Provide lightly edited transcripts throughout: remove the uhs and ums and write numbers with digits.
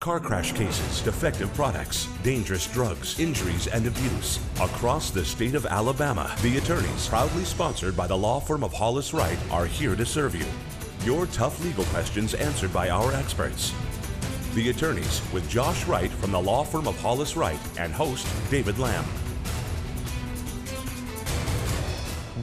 Car crash cases, defective products, dangerous drugs, injuries, and abuse. Across the state of Alabama, the attorneys, proudly sponsored by the law firm of Hollis Wright, are here to serve you. Your tough legal questions answered by our experts. The attorneys, with Josh Wright from the law firm of Hollis Wright and host David Lamb.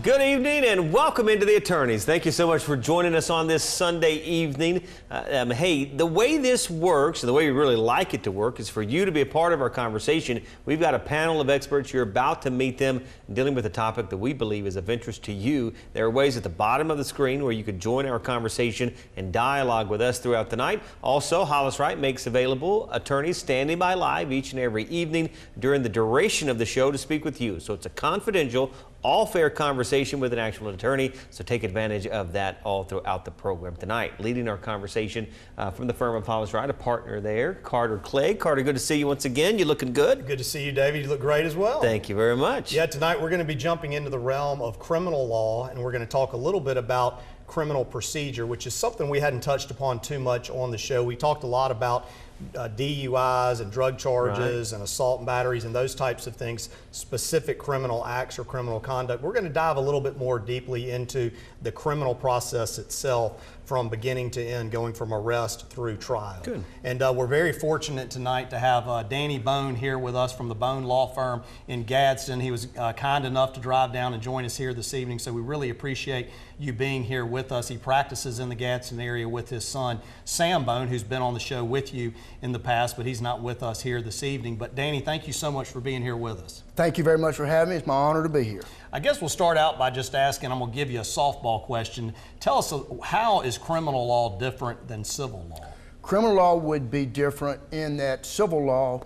Good evening and welcome into the attorneys. Thank you so much for joining us on this Sunday evening. Hey, the way this works, the way we really like it to work, is for you to be a part of our conversation. We've got a panel of experts. You're about to meet them dealing with a topic that we believe is of interest to you. There are ways at the bottom of the screen where you can join our conversation and dialogue with us throughout the night. Also, Hollis Wright makes available attorneys standing by live each and every evening during the duration of the show to speak with you. So it's a confidential, all fair conversation with an actual attorney, so take advantage of that all throughout the program tonight. Leading our conversation from the firm of Hollis Wright, a partner there, Carter Clegg. Carter, good to see you once again. You looking good? Good to see you, David. You look great as well. Thank you very much. Yeah, tonight we're going to be jumping into the realm of criminal law, and we're going to talk a little bit about criminal procedure, which is something we hadn't touched upon too much on the show. We talked a lot about DUIs and drug charges and assault and batteries and those types of things, specific criminal acts or criminal conduct. We're going to dive a little bit more deeply into the criminal process itself from beginning to end, going from arrest through trial. Good. And we're very fortunate tonight to have Dani Bone here with us from the Bone Law Firm in Gadsden. He was kind enough to drive down and join us here this evening, so we really appreciate you being here with us. He practices in the Gadsden area with his son, Sam Bone, who's been on the show with you in the past, but he's not with us here this evening. But Dani, thank you so much for being here with us. Thank you very much for having me. It's my honor to be here. I guess we'll start out by just asking, I'm going to give you a softball question. Tell us, how is criminal law different than civil law? Criminal law would be different in that civil law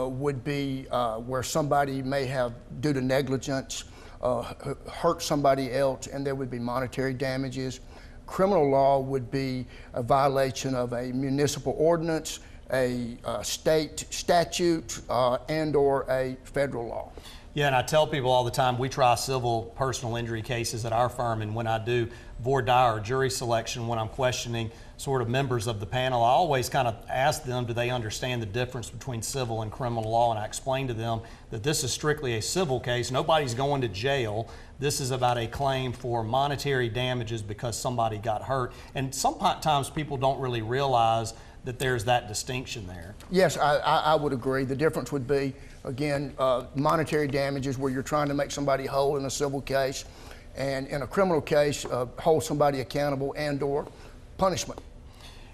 would be where somebody may have, due to negligence, hurt somebody else, and there would be monetary damages. Criminal law would be a violation of a municipal ordinance, a state statute, and or a federal law. Yeah, and I tell people all the time, we try civil personal injury cases at our firm, and when I do voir dire or jury selection, when I'm questioning sort of members of the panel, I always kind of ask them, do they understand the difference between civil and criminal law? And I explain to them that this is strictly a civil case. Nobody's going to jail. This is about a claim for monetary damages because somebody got hurt. And sometimes people don't really realize that there's that distinction there. Yes, I would agree. The difference would be, again, monetary damages where you're trying to make somebody whole in a civil case, and in a criminal case, hold somebody accountable and or punishment.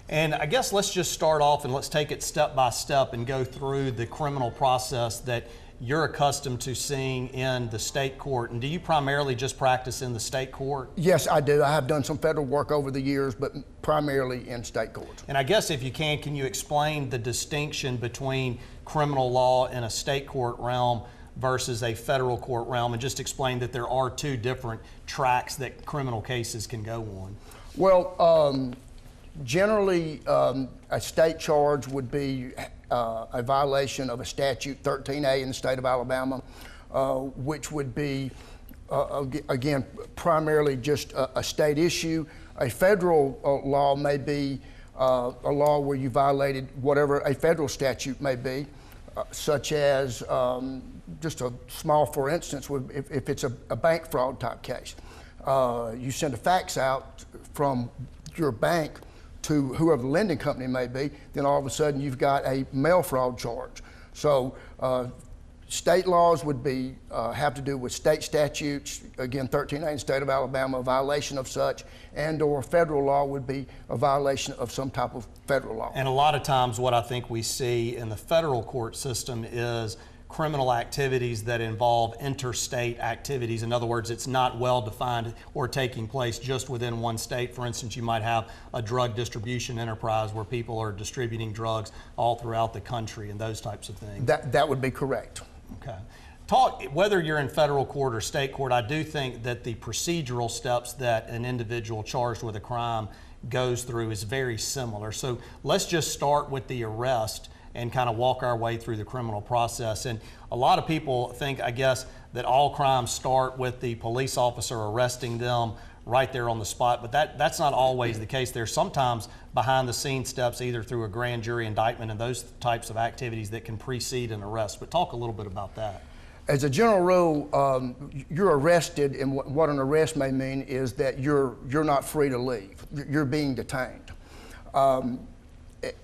And I guess let's just start off and let's take it step by step and go through the criminal process that you're accustomed to seeing in the state court. And do you primarily just practice in the state court? Yes, I do. I have done some federal work over the years, but primarily in state courts. And I guess if you can you explain the distinction between criminal law in a state court realm versus a federal court realm, and just explain that there are two different tracks that criminal cases can go on? Well, generally, a state charge would be a violation of a statute 13A in the state of Alabama, which would be, again, primarily just a state issue. A federal law may be a law where you violated whatever a federal statute may be, such as just a small, for instance, if it's a bank fraud type case. You send a fax out from your bank to whoever the lending company may be, then all of a sudden you've got a mail fraud charge. So state laws would be have to do with state statutes, again 13A in the state of Alabama, a violation of such, and or federal law would be a violation of some type of federal law. And a lot of times what I think we see in the federal court system is criminal activities that involve interstate activities. In other words, it's not well defined or taking place just within one state. For instance, you might have a drug distribution enterprise where people are distributing drugs all throughout the country and those types of things. That would be correct. Okay. Whether you're in federal court or state court, I do think that the procedural steps that an individual charged with a crime goes through is very similar. So let's just start with the arrest and kind of walk our way through the criminal process. And a lot of people think, I guess, that all crimes start with the police officer arresting them right there on the spot, but that's not always the case. There's sometimes behind the scenes steps, either through a grand jury indictment and those types of activities that can precede an arrest. But talk a little bit about that. As a general rule, you're arrested, and what an arrest may mean is that you're not free to leave. You're being detained.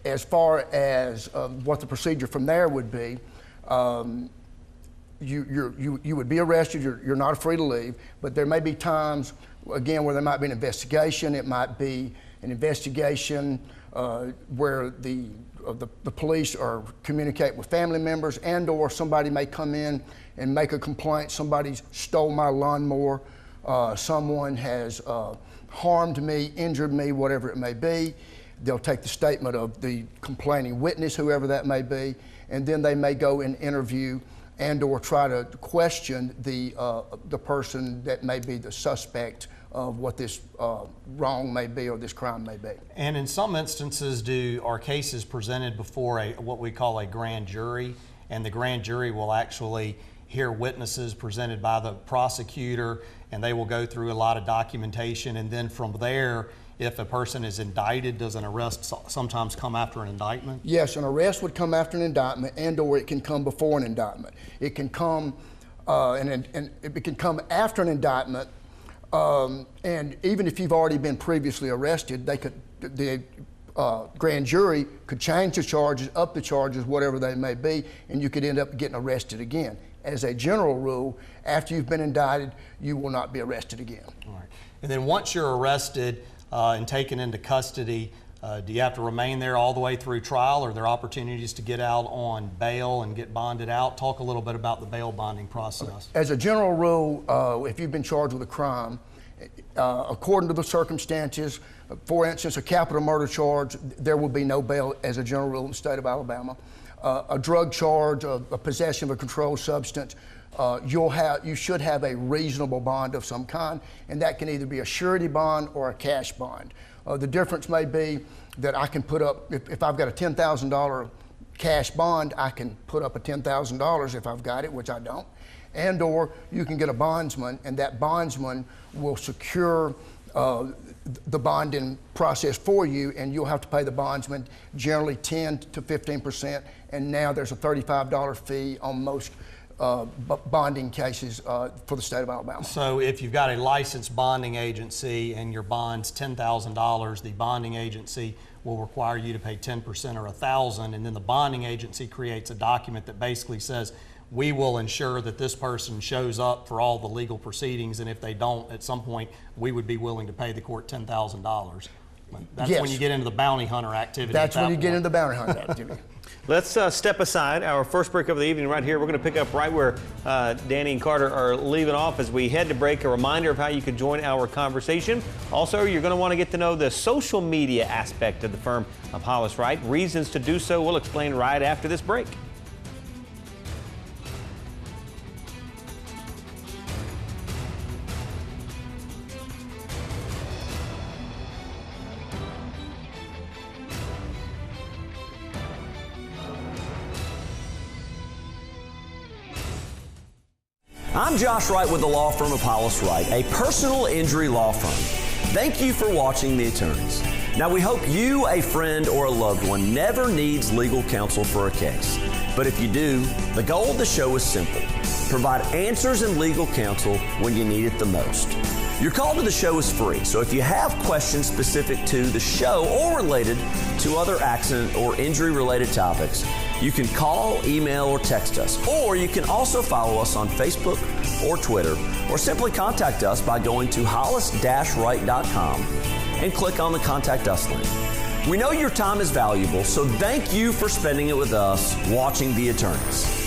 As far as what the procedure from there would be, you would be arrested. You're not free to leave, but there may be times, again, where there might be an investigation. It might be an investigation where the police or communicate with family members, and/or somebody may come in and make a complaint. Somebody's stole my lawnmower. Someone has harmed me, injured me, whatever it may be. They'll take the statement of the complaining witness, whoever that may be, and then they may go and interview and/or try to question the person that may be the suspect of what this wrong may be or this crime may be. And in some instances, are cases presented before what we call a grand jury, and the grand jury will actually hear witnesses presented by the prosecutor, and they will go through a lot of documentation, and then from there, if a person is indicted, does an arrest sometimes come after an indictment? Yes, an arrest would come after an indictment, and/or it can come before an indictment. It can come and it can come after an indictment, and even if you've already been previously arrested, the grand jury could change the charges, up the charges, whatever they may be, and you could end up getting arrested again. As a general rule, after you've been indicted, you will not be arrested again. All right. And then once you're arrested and taken into custody, do you have to remain there all the way through trial? Are there opportunities to get out on bail and get bonded out? Talk a little bit about the bail bonding process. As a general rule, if you've been charged with a crime, according to the circumstances, for instance, a capital murder charge, there will be no bail as a general rule in the state of Alabama. A drug charge, a possession of a controlled substance, you should have a reasonable bond of some kind, and that can either be a surety bond or a cash bond. The difference may be that I can put up, if I've got a $10,000 cash bond, I can put up a $10,000 if I've got it, which I don't. And/or you can get a bondsman, and that bondsman will secure the bonding process for you, and you'll have to pay the bondsman generally 10 to 15%, and now there's a $35 fee on most bonding cases for the state of Alabama. So if you've got a licensed bonding agency and your bond's $10,000, the bonding agency will require you to pay 10% or $1,000, and then the bonding agency creates a document that basically says, we will ensure that this person shows up for all the legal proceedings, and if they don't, at some point, we would be willing to pay the court $10,000. That's yes. when you get into the bounty hunter activity. That's when you get into the bounty hunter activity. Let's step aside. Our first break of the evening right here. We're going to pick up right where Dani and Carter are leaving off as we head to break. A reminder of how you can join our conversation. Also, you're going to want to get to know the social media aspect of the firm of Hollis Wright. Reasons to do so we'll explain right after this break. I'm Josh Wright with the law firm of Hollis Wright, a personal injury law firm. Thank you for watching The Attorneys. Now, we hope you, a friend, or a loved one never needs legal counsel for a case. But if you do, the goal of the show is simple. Provide answers and legal counsel when you need it the most. Your call to the show is free, so if you have questions specific to the show or related to other accident or injury-related topics, you can call, email, or text us. Or you can also follow us on Facebook or Twitter, or simply contact us by going to hollis-wright.com and click on the Contact Us link. We know your time is valuable, so thank you for spending it with us watching The Attorneys.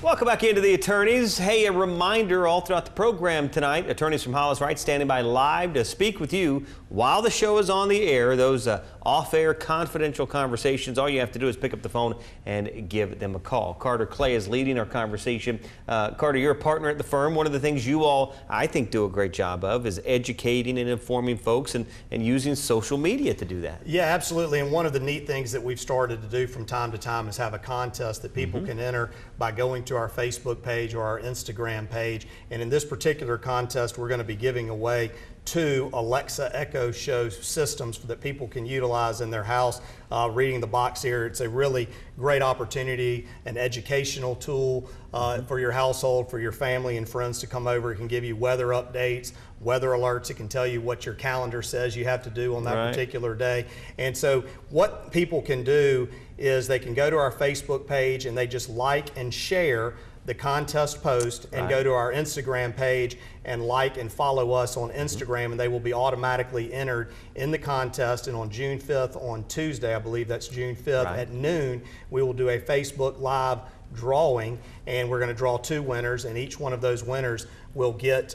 Welcome back into the attorneys. Hey, a reminder all throughout the program tonight, attorneys from Hollis Wright standing by live to speak with you while the show is on the air. Those off-air confidential conversations, all you have to do is pick up the phone and give them a call. Carter Clay is leading our conversation. Carter, you're a partner at the firm. One of the things you all, I think, do a great job of is educating and informing folks and using social media to do that. Yeah, absolutely. And one of the neat things that we've started to do from time to time is have a contest that people can enter by going to our Facebook page or our Instagram page. And in this particular contest, we're going to be giving away 2 Alexa Echo Show systems that people can utilize in their house. Reading the box here, it's a really great opportunity, an educational tool for your household, for your family and friends to come over. It can give you weather updates, weather alerts. It can tell you what your calendar says you have to do on that particular day. And so what people can do is they can go to our Facebook page and they just like and share the contest post and go to our Instagram page and like and follow us on Instagram, and they will be automatically entered in the contest. And on June 5th, on Tuesday, I believe that's June 5th at noon, we will do a Facebook Live drawing, and we're going to draw 2 winners, and each one of those winners will get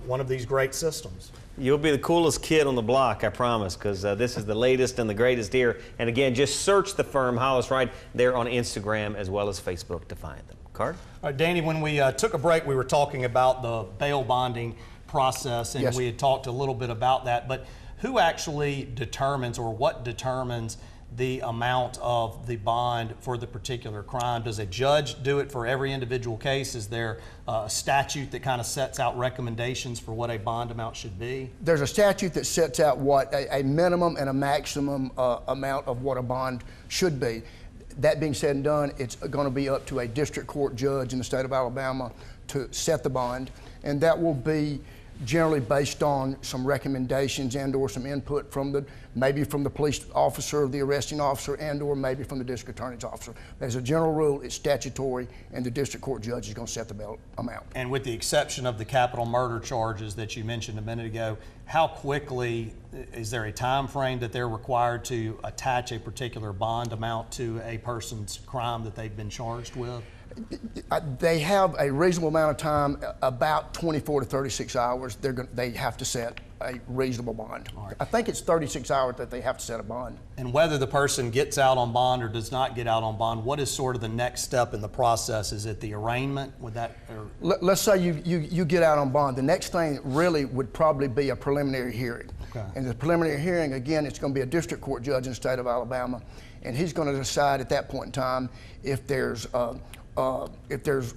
one of these great systems. You'll be the coolest kid on the block, I promise, because this is the latest and the greatest here. And again, just search the firm Hollis Wright there on Instagram as well as Facebook to find them. Carter? All right, Danny, when we took a break, we were talking about the bail bonding process, and we had talked a little bit about that. But who actually determines, or what determines, the amount of the bond for the particular crime? Does a judge do it for every individual case? Is there a statute that kind of sets out recommendations for what a bond amount should be? There's a statute that sets out what a minimum and a maximum amount of what a bond should be. That being said and done, it's going to be up to a district court judge in the state of Alabama to set the bond, and that will be generally based on some recommendations and or some input from maybe from the police officer, the arresting officer, and or maybe from the district attorney's officer. As a general rule, it's statutory, and the district court judge is going to set the bail amount. And with the exception of the capital murder charges that you mentioned a minute ago, how quickly, is there a time frame that they're required to attach a particular bond amount to a person's crime that they've been charged with? They have a reasonable amount of time, about 24 to 36 hours. They have to set a reasonable bond. Right. I think it's 36 hours that they have to set a bond. And whether the person gets out on bond or does not get out on bond, what is sort of the next step in the process? Is it the arraignment? Would that? Let's say you get out on bond. The next thing really would probably be a preliminary hearing. Okay. And the preliminary hearing, again, it's going to be a district court judge in the state of Alabama, and he's going to decide at that point in time if there's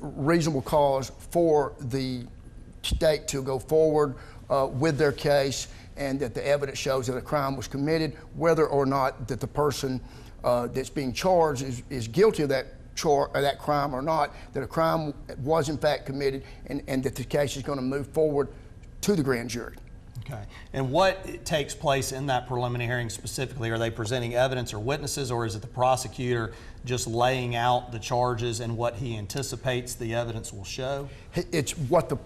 reasonable cause for the state to go forward with their case, and that the evidence shows that a crime was committed, whether or not that the person that's being charged is guilty of that crime or not, that a crime was in fact committed, and that the case is going to move forward to the grand jury. Okay. And what takes place in that preliminary hearing specifically? Are they presenting evidence or witnesses, or is it the prosecutor just laying out the charges and what he anticipates the evidence will show? It's what the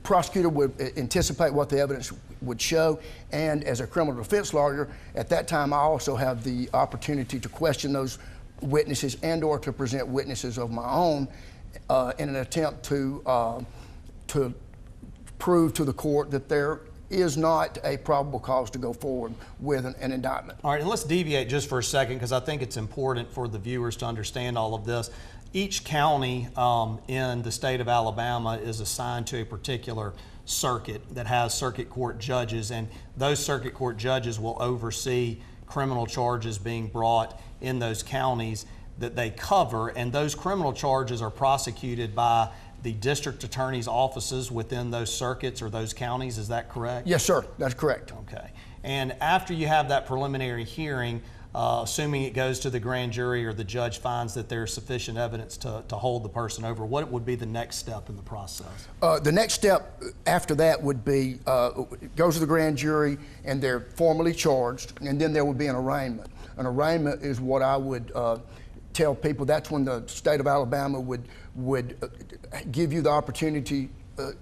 prosecutor would anticipate what the evidence would show, and as a criminal defense lawyer, at that time I also have the opportunity to question those witnesses and or to present witnesses of my own in an attempt to prove to the court that there is not a probable cause to go forward with an indictment. All right, and let's deviate just for a second, because I think it's important for the viewers to understand all of this. Each county in the state of Alabama is assigned to a particular circuit that has circuit court judges, and those circuit court judges will oversee criminal charges being brought in those counties that they cover, and those criminal charges are prosecuted by the district attorney's offices within those circuits or those counties. Is that correct? Yes, sir. That's correct. Okay. And after you have that preliminary hearing, assuming it goes to the grand jury or the judge finds that there's sufficient evidence to hold the person over, what would be the next step in the process? The next step after that would be, it goes to the grand jury and they're formally charged, and then there would be an arraignment. An arraignment is what I would tell people. That's when the state of Alabama would give you the opportunity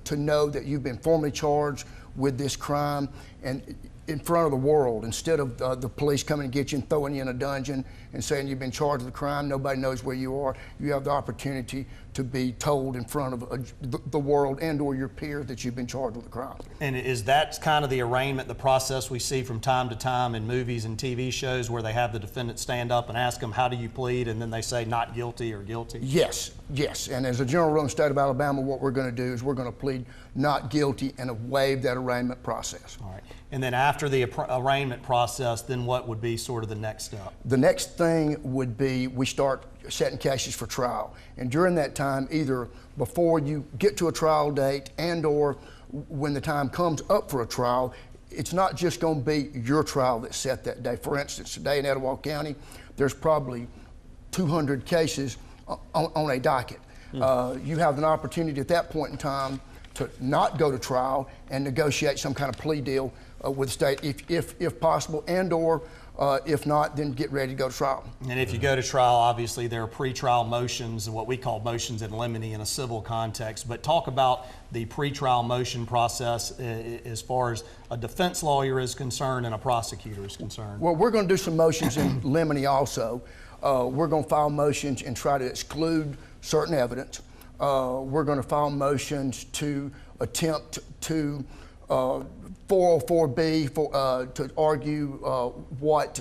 to know that you've been formally charged with this crime and in front of the world, instead of the police coming to get you and throwing you in a dungeon and saying you've been charged with a crime, nobody knows where you are. You have the opportunity to be told in front of the world and or your peers that you've been charged with a crime. And is that kind of the arraignment, the process we see from time to time in movies and TV shows where they have the defendant stand up and ask them, how do you plead? And then they say not guilty or guilty? Yes, yes. And as a general rule in the state of Alabama, what we're going to do is we're going to plead not guilty and waive that arraignment process. All right. And then after the arraignment process, then what would be sort of the next step? The next thing would be we start setting cases for trial. And during that time, either before you get to a trial date and or when the time comes up for a trial, it's not just going to be your trial that's set that day. For instance, today in Etowah County, there's probably 200 cases on a docket. You have an opportunity at that point in time to not go to trial and negotiate some kind of plea deal with the state if possible, and or if not, then get ready to go to trial. And if you go to trial, obviously there are pre-trial motions, what we call motions in limine in a civil context. But talk about the pre-trial motion process as far as a defense lawyer is concerned and a prosecutor is concerned. Well, we're going to do some motions in limine also. We're going to file motions and try to exclude certain evidence. We're going to file motions to attempt to 404B to argue what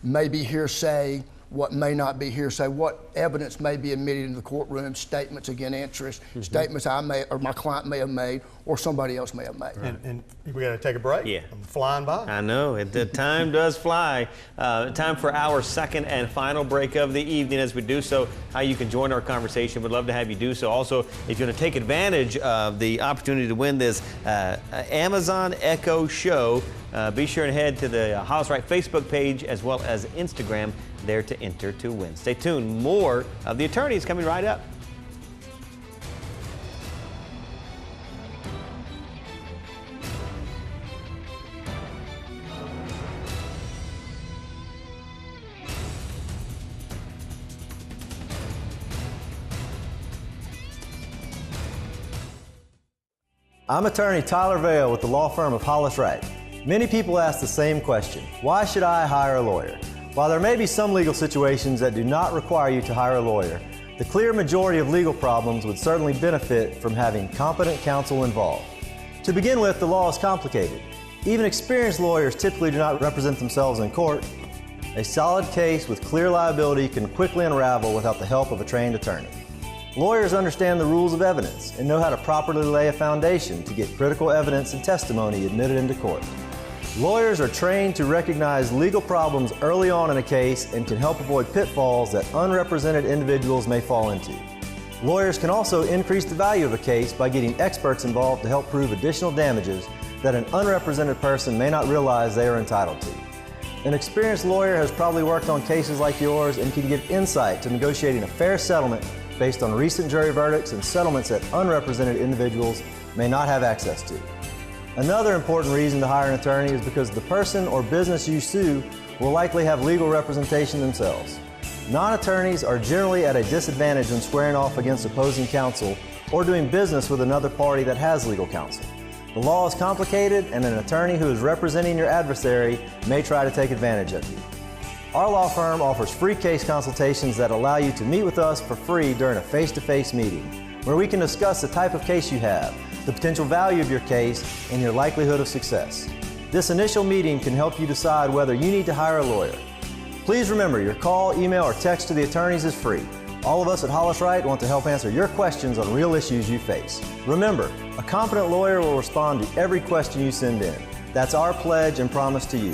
may be hearsay, what may not be hearsay, what evidence may be admitted into the courtroom, statements against interest, statements I may or my client may have made or somebody else may have made. And we got to take a break? Yeah. I'm flying by. I know, the time does fly. Time for our second and final break of the evening. As we do so, how you can join our conversation. We'd love to have you do so. Also, if you're going to take advantage of the opportunity to win this Amazon Echo show, be sure and head to the Hollis Wright Facebook page as well as Instagram there to enter to win. Stay tuned. More of The Attorneys coming right up. I'm attorney Tyler Vail with the law firm of Hollis Wright. Many people ask the same question: why should I hire a lawyer? While there may be some legal situations that do not require you to hire a lawyer, the clear majority of legal problems would certainly benefit from having competent counsel involved. To begin with, the law is complicated. Even experienced lawyers typically do not represent themselves in court. A solid case with clear liability can quickly unravel without the help of a trained attorney. Lawyers understand the rules of evidence and know how to properly lay a foundation to get critical evidence and testimony admitted into court. Lawyers are trained to recognize legal problems early on in a case and can help avoid pitfalls that unrepresented individuals may fall into. Lawyers can also increase the value of a case by getting experts involved to help prove additional damages that an unrepresented person may not realize they are entitled to. An experienced lawyer has probably worked on cases like yours and can give insight to negotiating a fair settlement based on recent jury verdicts and settlements that unrepresented individuals may not have access to. Another important reason to hire an attorney is because the person or business you sue will likely have legal representation themselves. Non-attorneys are generally at a disadvantage when squaring off against opposing counsel or doing business with another party that has legal counsel. The law is complicated, and an attorney who is representing your adversary may try to take advantage of you. Our law firm offers free case consultations that allow you to meet with us for free during a face-to-face meeting, where we can discuss the type of case you have, the potential value of your case, and your likelihood of success. This initial meeting can help you decide whether you need to hire a lawyer. Please remember, your call, email, or text to the attorneys is free. All of us at Hollis Wright want to help answer your questions on real issues you face. Remember, a competent lawyer will respond to every question you send in. That's our pledge and promise to you.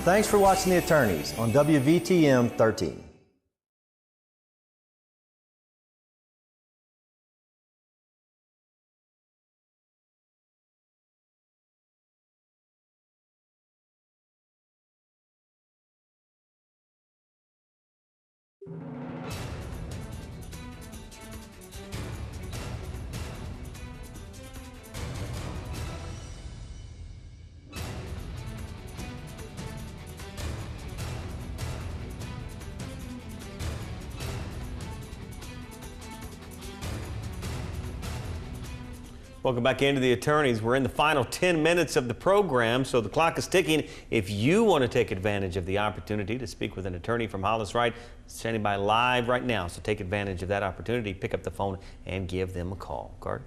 Thanks for watching The Attorneys on WVTM 13. Welcome back into the attorneys. We're in the final 10 minutes of the program, so the clock is ticking. If you want to take advantage of the opportunity to speak with an attorney from Hollis Wright, standing by live right now, so take advantage of that opportunity. Pick up the phone and give them a call. Card.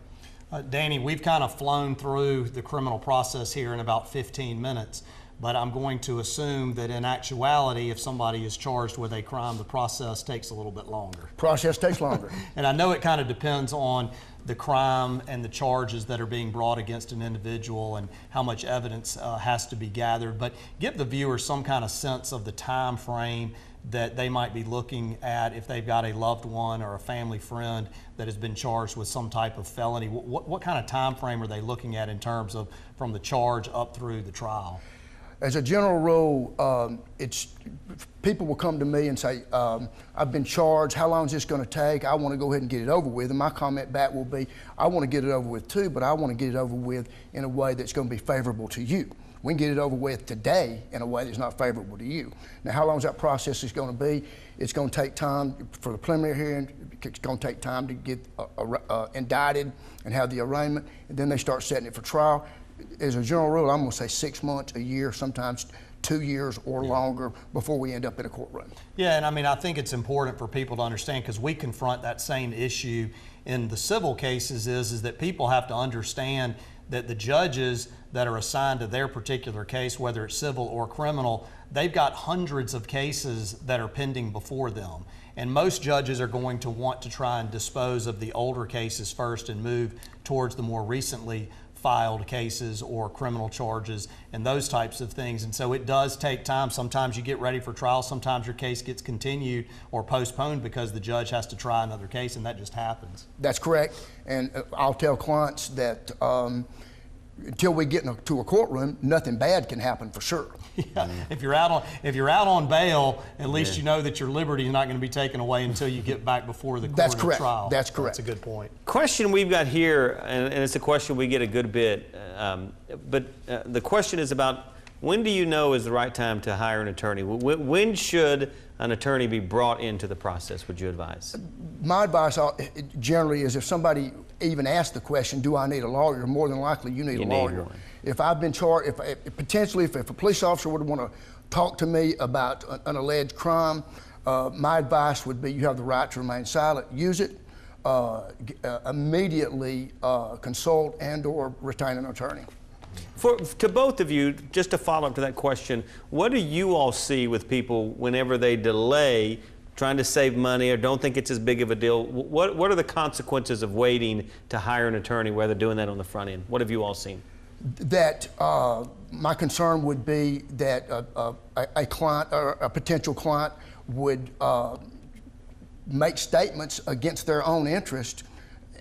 Dani, we've kind of flown through the criminal process here in about 15 minutes, but I'm going to assume that in actuality, if somebody is charged with a crime, the process takes a little bit longer. Process takes longer. And I know it kind of depends on the crime and the charges that are being brought against an individual and how much evidence has to be gathered, but give the viewer some kind of sense of the time frame that they might be looking at if they've got a loved one or a family friend that has been charged with some type of felony. What kind of time frame are they looking at in terms of from the charge up through the trial? As a general rule, people will come to me and say, I've been charged, how long is this going to take? I want to go ahead and get it over with. And my comment back will be, I want to get it over with too, but I want to get it over with in a way that's going to be favorable to you. We can get it over with today in a way that's not favorable to you. Now, how long that process is going to be? It's going to take time for the preliminary hearing. It's going to take time to get indicted and have the arraignment, and then they start setting it for trial. As a general rule, I'm going to say 6 months, a year, sometimes 2 years or longer before we end up in a courtroom. Yeah, and I mean, I think it's important for people to understand, because we confront that same issue in the civil cases, is that people have to understand that the judges that are assigned to their particular case, whether it's civil or criminal, they've got hundreds of cases that are pending before them. And most judges are going to want to try and dispose of the older cases first and move towards the more recently filed cases or criminal charges and those types of things. And so it does take time. Sometimes you get ready for trial, sometimes your case gets continued or postponed because the judge has to try another case, and that just happens. That's correct. And I'll tell clients that until we get to a courtroom, nothing bad can happen for sure. Yeah. If you're out on bail, at least you know that your liberty is not going to be taken away until you get back before the court of trial. That's correct. That's a good point. Question we've got here, and it's a question we get a good bit, but the question is about, when do you know is the right time to hire an attorney? When should an attorney be brought into the process, would you advise? My advice generally is, if somebody even asks the question, do I need a lawyer, more than likely you need a lawyer. If I've been charged, if a police officer would want to talk to me about an alleged crime, my advice would be, you have the right to remain silent. Use it. Immediately consult and or retain an attorney. To both of you, just to follow up to that question, what do you all see with people whenever they delay trying to save money or don't think it's as big of a deal? What are the consequences of waiting to hire an attorney, whether doing that on the front end? What have you all seen? That my concern would be that a client or a potential client would make statements against their own interest,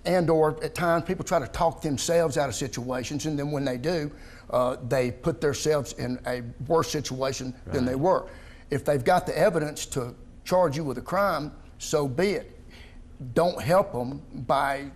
and or at times people try to talk themselves out of situations, and then when they do, they put themselves in a worse situation than they were. If they've got the evidence to charge you with a crime, so be it. Don't help them by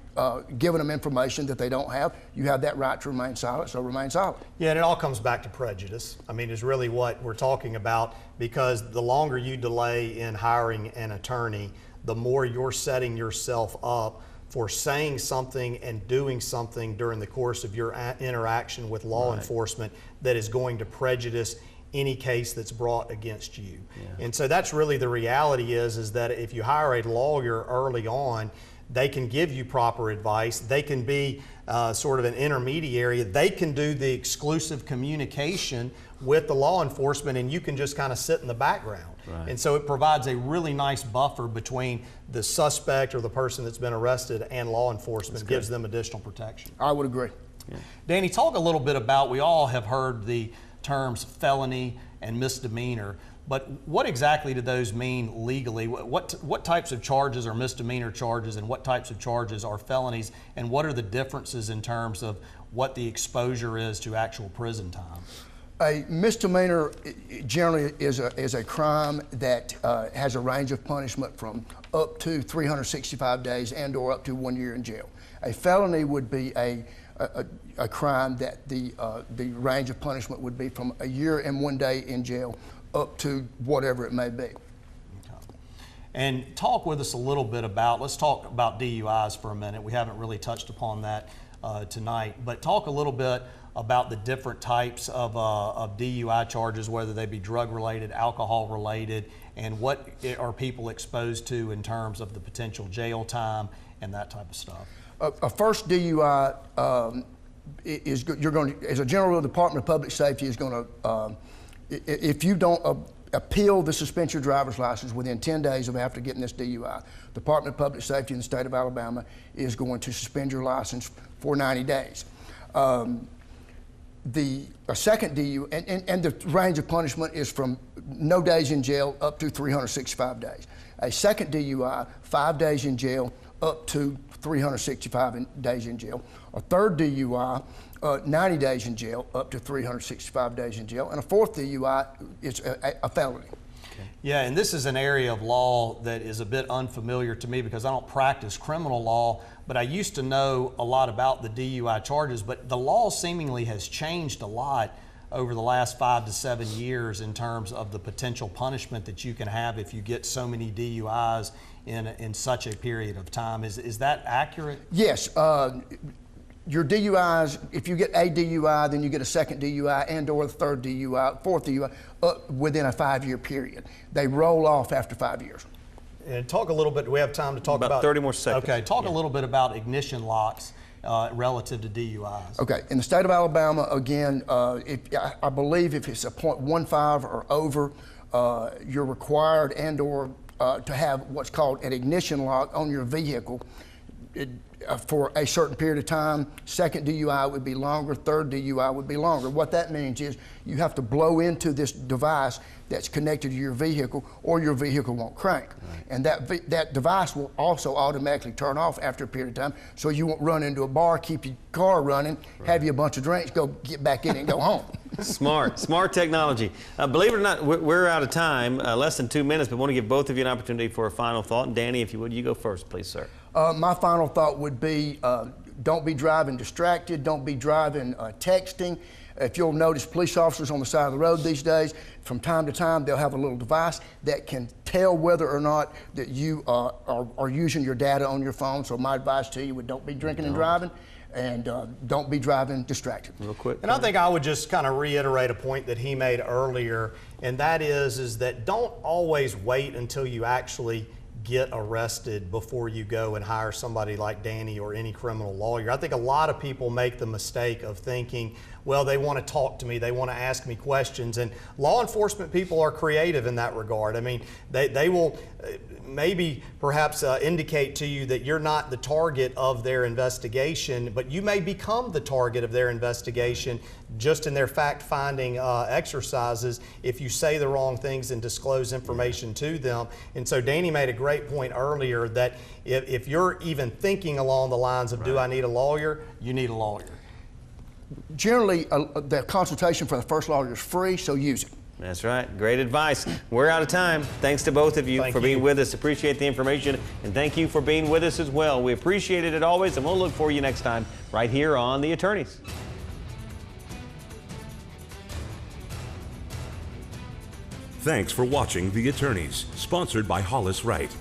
giving them information that they don't have. You have that right to remain silent, so remain silent. Yeah, and it all comes back to prejudice. I mean, is really what we're talking about, because the longer you delay in hiring an attorney, the more you're setting yourself up for saying something and doing something during the course of your interaction with law enforcement that is going to prejudice any case that's brought against you. And so that's really the reality is that if you hire a lawyer early on, they can give you proper advice. They can be sort of an intermediary. They can do the exclusive communication with the law enforcement, and you can just kind of sit in the background. And so it provides a really nice buffer between the suspect or the person that's been arrested and law enforcement. Gives them additional protection. I would agree. Danny, talk a little bit about, we all have heard the terms felony and misdemeanor, but what exactly do those mean legally? What types of charges are misdemeanor charges, and what types of charges are felonies, and what are the differences in terms of what the exposure is to actual prison time? A misdemeanor generally is a crime that has a range of punishment from up to 365 days and or up to 1 year in jail. A felony would be a crime that the range of punishment would be from 1 year and 1 day in jail up to whatever it may be. And talk with us a little bit about, let's talk about DUIs for a minute. We haven't really touched upon that tonight. But talk a little bit about the different types of DUI charges, whether they be drug-related, alcohol-related, and what are people exposed to in terms of the potential jail time and that type of stuff. A first DUI you're going to, as a general rule, the Department of Public Safety is going to, if you don't appeal the suspension of your driver's license within 10 days of after getting this DUI, the Department of Public Safety in the state of Alabama is going to suspend your license for 90 days. A second DUI, and the range of punishment is from no days in jail up to 365 days. A second DUI, 5 days in jail up to 365 days in jail. A third DUI, 90 days in jail up to 365 days in jail. And a fourth DUI is a felony. Yeah, and this is an area of law that is a bit unfamiliar to me because I don't practice criminal law, but I used to know a lot about the DUI charges, but the law seemingly has changed a lot over the last 5 to 7 years in terms of the potential punishment that you can have if you get so many DUIs in such a period of time. Is that accurate? Yes. Your DUIs, if you get a DUI, then you get a second DUI and or the third DUI, fourth DUI, within a 5-year period. They roll off after 5 years. And talk a little bit, do we have time to talk about 30 more seconds. Okay, talk a little bit about ignition locks relative to DUIs. Okay, in the state of Alabama, again, I believe if it's a .15 or over, you're required and or to have what's called an ignition lock on your vehicle for a certain period of time. Second DUI would be longer, third DUI would be longer. What that means is you have to blow into this device that's connected to your vehicle or your vehicle won't crank. Right. And that device will also automatically turn off after a period of time, so you won't run into a bar, keep your car running, right, have you a bunch of drinks, go get back in and go home. Smart technology. Believe it or not, we're out of time, less than 2 minutes, but want to give both of you an opportunity for a final thought. And Dani, if you would, you go first, please, sir. My final thought would be don't be driving distracted, don't be driving texting. If you'll notice, police officers on the side of the road these days, from time to time, they'll have a little device that can tell whether or not that you are using your data on your phone. So my advice to you would don't be drinking and driving, and don't be driving distracted. Real quick. And I think I would just kind of reiterate a point that he made earlier, and that is that don't always wait until you actually get arrested before you go and hire somebody like Dani or any criminal lawyer. I think a lot of people make the mistake of thinking, well, they want to talk to me, they want to ask me questions, and law enforcement people are creative in that regard. I mean, they will maybe perhaps indicate to you that you're not the target of their investigation, but you may become the target of their investigation just in their fact-finding exercises if you say the wrong things and disclose information to them. And so Dani made a great point earlier that if you're even thinking along the lines of, do I need a lawyer? You need a lawyer. Generally, the consultation for the first lawyer is free, so use it. That's right. Great advice. We're out of time. Thanks to both of you for being with us. Appreciate the information, and thank you for being with us as well. We appreciate it always, and we'll look for you next time right here on The Attorneys. Thanks for watching The Attorneys, sponsored by Hollis Wright.